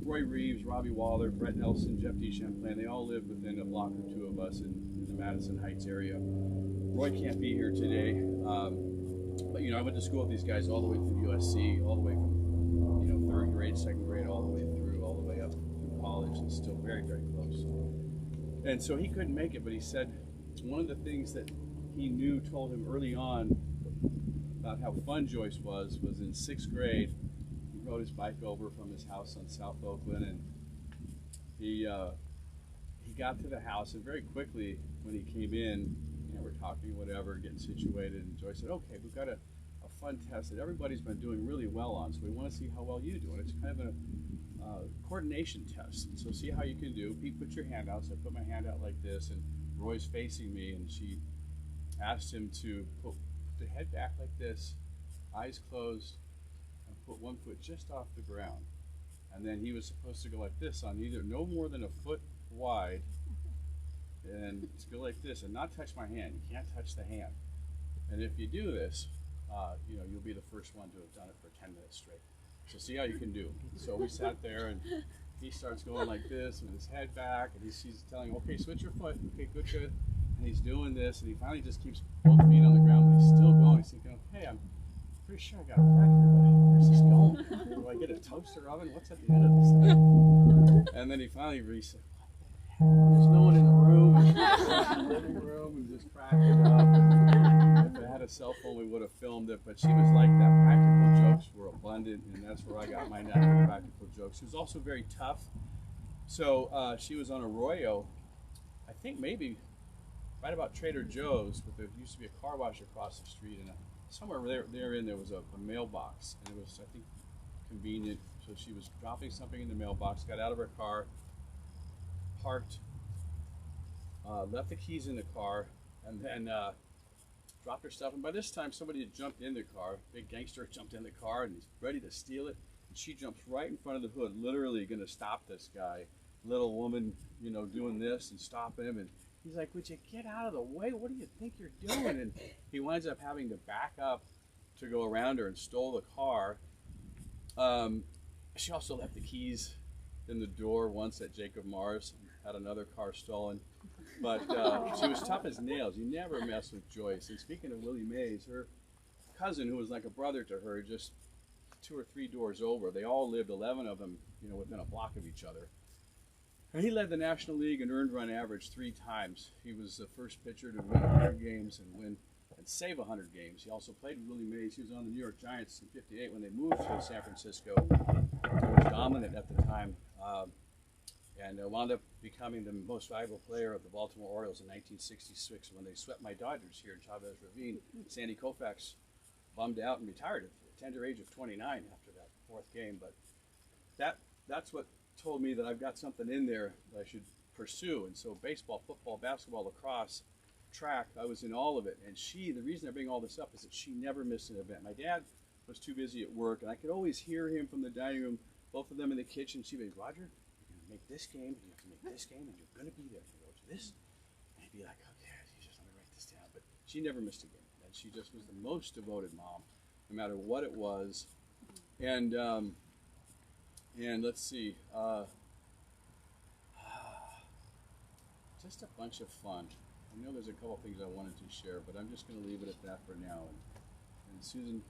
Roy Reeves, Robbie Waller, Brett Nelson, Jeff D. Champlain, they all live within a block or two of us in the Madison Heights area. Roy can't be here today, but you know, I went to school with these guys all the way through USC, all the way from, you know, 3rd grade, 2nd grade, all the way through, all the way up through college, and still very, very close. And so he couldn't make it, but he said one of the things that he knew, told him early on about how fun Joyce was in 6th grade. He rode his bike over from his house on South Oakland, and he got to the house, and very quickly when he came in, you know, we're talking, whatever, getting situated, and Joyce said, okay, we've got a fun test that everybody's been doing really well on, so we want to see how well you do. And it's kind of a coordination test, so see how you can do. Pete, put your hand out. So I put my hand out like this, and Roy's facing me, and she asked him to put the head back like this, eyes closed, and put one foot just off the ground. And then he was supposed to go like this on either no more than a foot wide, and to go like this and not touch my hand. You can't touch the hand. And if you do this, you know, you'll be the first one to have done it for 10 minutes straight. So see how you can do. So we sat there, and he starts going like this with his head back, and he's telling him, okay, switch your foot. Okay, good, good. And he's doing this, and he finally just keeps both feet on the ground, but he's still going. He's thinking, okay, I'm pretty sure I got a cracker, but where's this going? Do I get a toaster oven? What's at the end of this thing? And then he finally said, there's no one in the room. He's in the living room and just cracking up. If I had a cell phone, we would have filmed it, but she was like that. Practical jokes were abundant, and that's where I got my knack for practical jokes. She was also very tough. So she was on Arroyo, I think maybe right about Trader Joe's, but there used to be a car wash across the street, and somewhere therein there was a mailbox, and it was, I think, convenient. So she was dropping something in the mailbox, got out of her car, parked, left the keys in the car, and then dropped her stuff. And by this time, somebody had jumped in the car. Big gangster jumped in the car, and he's ready to steal it. And she jumps right in front of the hood, literally going to stop this guy. Little woman, you know, doing this and stopping him. And he's like, would you get out of the way? What do you think you're doing? And he winds up having to back up to go around her and stole the car. She also left the keys in the door once at Jacob Mars, had another car stolen. But she was tough as nails. You never mess with Joyce. And speaking of Willie Mays, her cousin, who was like a brother to her, just 2 or 3 doors over, they all lived, 11 of them, you know, within a block of each other. And he led the National League in earned run average 3 times. He was the first pitcher to win 100 games and save 100 games. He also played with Willie Mays. He was on the New York Giants in '58 when they moved to San Francisco. He was dominant at the time. and wound up becoming the most valuable player of the Baltimore Orioles in 1966 when they swept my Dodgers here in Chavez Ravine. Sandy Koufax bummed out and retired at the tender age of 29 after that fourth game, but that's what told me that I've got something in there that I should pursue. And so baseball, football, basketball, lacrosse, track, I was in all of it. And the reason I bring all this up is that she never missed an event. My dad was too busy at work, and I could always hear him from the dining room, both of them in the kitchen. She'd be like, Roger, you're going to make this game, and you have to make this game, and you're going to be there. You go to this. And he'd be like, okay, you just let me write this down. But she never missed a game. And she just was the most devoted mom, no matter what it was. And let's see, just a bunch of fun. I know there's a couple things I wanted to share, but I'm just going to leave it at that for now. And Susan.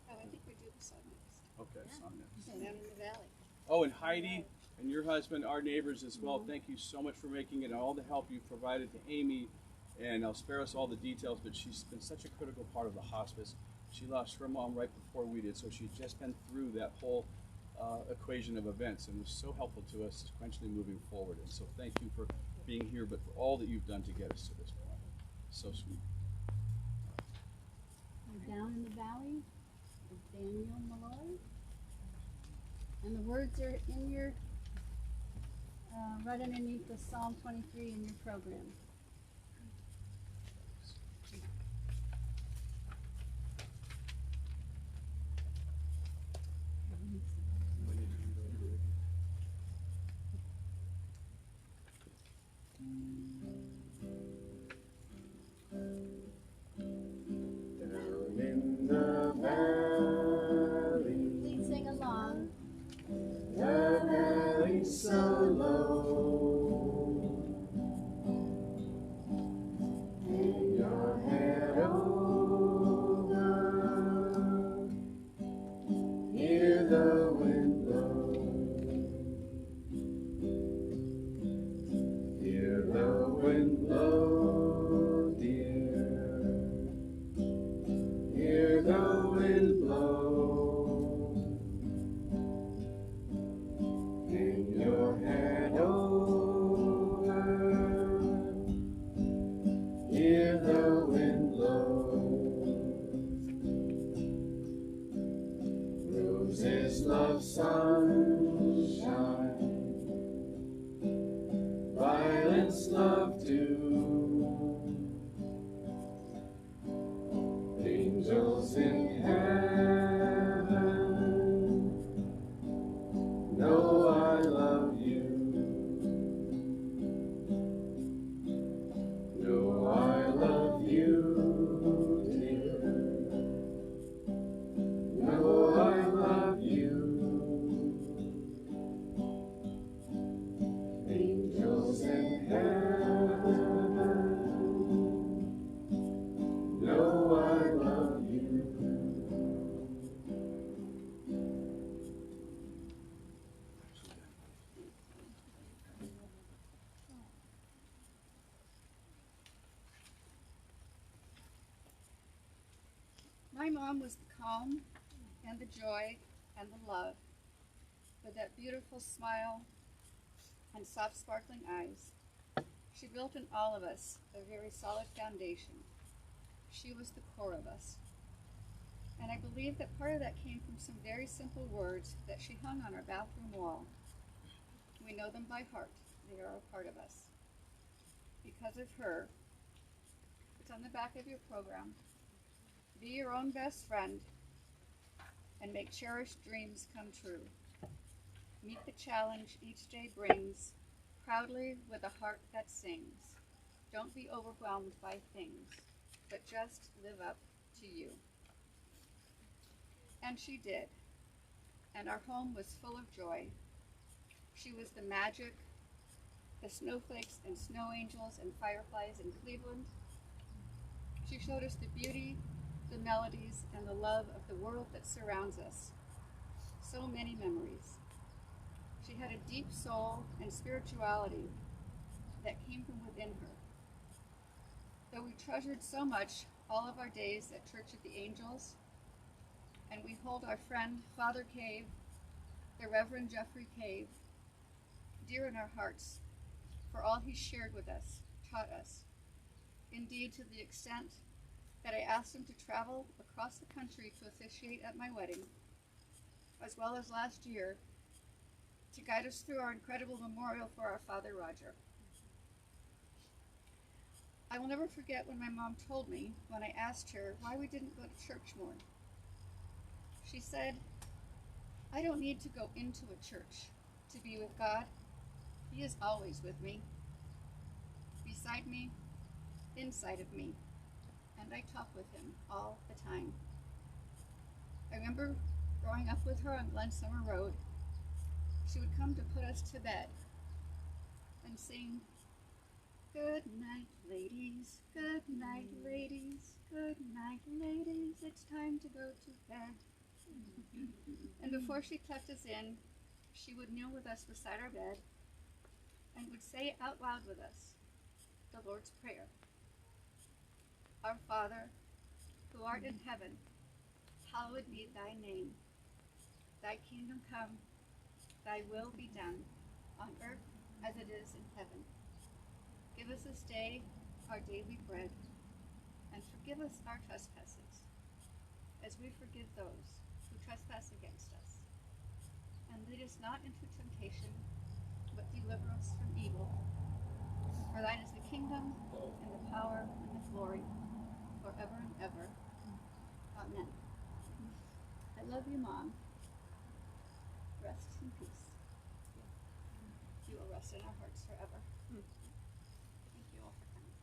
Oh, I think we do the song next. Okay, song next. Down in the valley. Oh, and Heidi and your husband, our neighbors as well. Thank you so much for making it and all the help you've provided to Amy. And I'll spare us all the details, but she's been such a critical part of the hospice. She lost her mom right before we did, so she'd just been through that whole equation of events and was so helpful to us sequentially moving forward. And so thank you for being here, but for all that you've done to get us to this point. So sweet. Down in the Valley with Daniel Malloy. And the words are in your, right underneath the Psalm 23 in your program. Please sing along. The valley so low, hang your head over, hear the wind blow, hear the wind blow, dear, hear the wind blow. Your head over, hear the wind blow. Roses love sunshine, violets love dew, angels in heaven know I love you. Know I love you, dear. Know I love you. Angels in heaven know I love you. My mom was the calm and the joy and the love, with that beautiful smile and soft sparkling eyes. She built in all of us a very solid foundation. She was the core of us. And I believe that part of that came from some very simple words that she hung on our bathroom wall. We know them by heart. They are a part of us. Because of her, it's on the back of your program. Be your own best friend and make cherished dreams come true. Meet the challenge each day brings, proudly with a heart that sings. Don't be overwhelmed by things, but just live up to you. And she did, and our home was full of joy. She was the magic, the snowflakes and snow angels and fireflies in Cleveland. She showed us the beauty, the melodies, and the love of the world that surrounds us. So many memories. She had a deep soul and spirituality that came from within her. Though we treasured so much all of our days at Church of the Angels, and we hold our friend Father Cave, the Reverend Jeffrey Cave, dear in our hearts for all he shared with us, taught us. Indeed, to the extent that I asked him to travel across the country to officiate at my wedding, as well as last year, to guide us through our incredible memorial for our father, Roger. I will never forget when my mom told me, when I asked her why we didn't go to church more. She said, "I don't need to go into a church to be with God. He is always with me, beside me, inside of me, and I talk with him all the time." I remember growing up with her on Glen Summer Road. She would come to put us to bed and sing, "Good night, ladies, good night, ladies, good night, ladies, it's time to go to bed." And before she tucked us in, she would kneel with us beside our bed and would say out loud with us the Lord's Prayer. "Our Father, who art in heaven, hallowed be thy name. Thy kingdom come, thy will be done, on earth as it is in heaven. Give us this day our daily bread, and forgive us our trespasses, as we forgive those who trespass against us. And lead us not into temptation, but deliver us from evil. For thine is the kingdom, and the power, and the glory, forever and ever. Amen." I love you, Mom. Rest in peace. You will rest in our hearts forever. Thank you all for coming.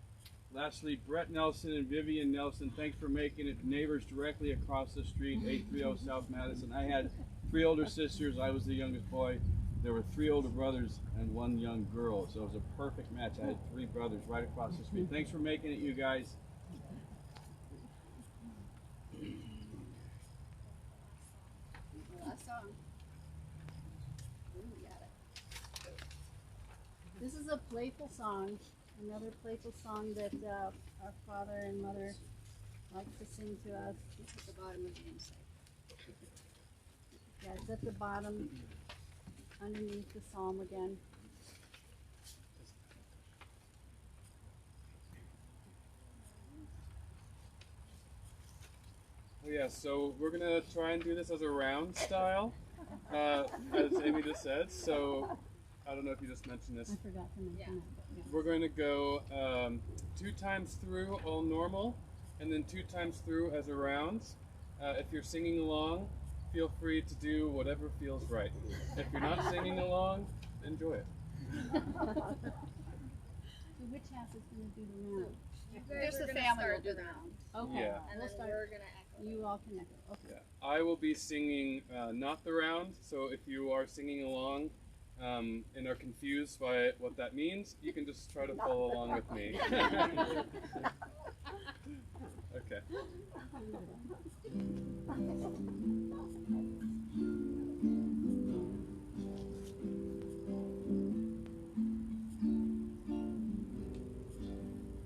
Lastly, Brett Nelson and Vivian Nelson, thanks for making it. Neighbors directly across the street, 830 South Madison. I had 3 older sisters. I was the youngest boy. There were 3 older brothers and 1 young girl, so it was a perfect match. I had 3 brothers right across the street. Thanks for making it, you guys. Last song. Ooh, you got it. This is a playful song, another playful song that our father and mother like to sing to us. It's at the bottom of the inside. Yeah, it's at the bottom, underneath the psalm again. Oh yeah, so we're gonna try and do this as a round style, as Amy just said. So I don't know if you just mentioned this. I forgot to mention that. But yeah. We're going to go 2 times through all normal, and then 2 times through as a round. If you're singing along, feel free to do whatever feels right. If you're not singing along, enjoy it. So which house is going to do the round? There's the family will do the round. Okay. Yeah. And We'll then start. we're gonna echo. You all can echo. Okay. Yeah. I will be singing not the round, so if you are singing along and are confused by what that means, you can just try to follow along with me. Okay.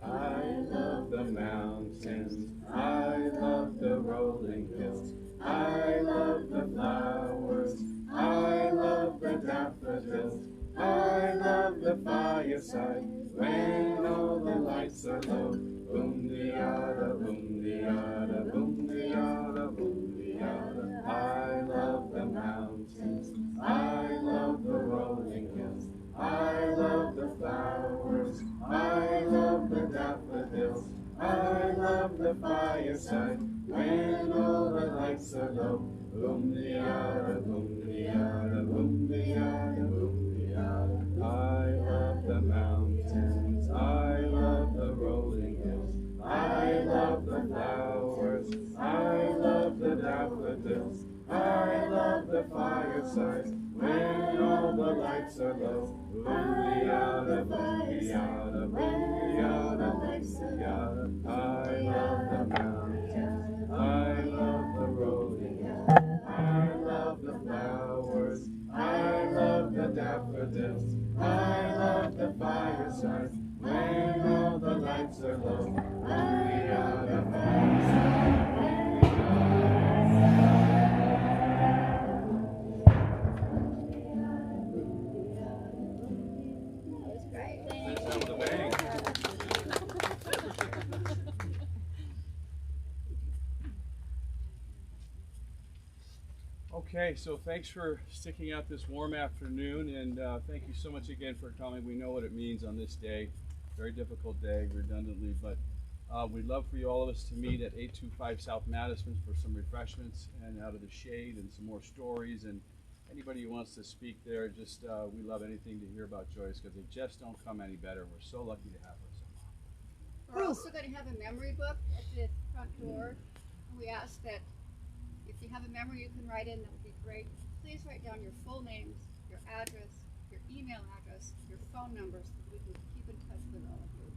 I love the mountains, I love the rolling hills, I love the flowers, I love the daffodils, I love the fireside when all the lights are low. Boom de yada, boom de yada, boom de yada, boom de yada. I love the mountains, I love the rolling hills, I love the flowers, I love the daffodils, I love the fireside when all the lights are low. Boom de yada, boom de yada, boom de yada, boom de yada. I love the mountains, I love the rolling hills, I love the flowers, I love the daffodils, I love the fireside when all the lights are low. Boom de yada, boom de yada, boom de yada, boom de yada. I love the mountains, I love the rolling hills, I love the flowers, I love the daffodils, I love the fireside when all the lights are low. Boom de yada, boom de yada. Okay, so thanks for sticking out this warm afternoon, and thank you so much again for coming. We know what it means on this day, very difficult day, redundantly, but we'd love for you all of us to meet at 825 South Madison for some refreshments and out of the shade and some more stories. And anybody who wants to speak there, just we love anything to hear about Joyce because they just don't come any better. We're so lucky to have her. We're also going to have a memory book at the front door. We ask that if you have a memory you can write in, that would be great. Please write down your full names, your address, your email address, your phone numbers, so that we can keep in touch with all of you.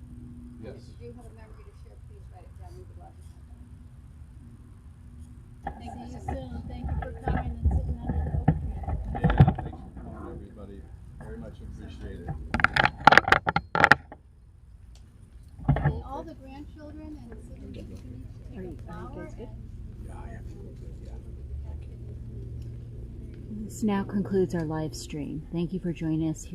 Yes. And if you do have a memory to share, please write it down. We would love to have that. See you soon. Thank you for coming and sitting under the oak tree. Yeah, thanks for coming, everybody. Very much appreciated. And all the grandchildren and siblings, you can each take a flower and This now concludes our live stream. Thank you for joining us here.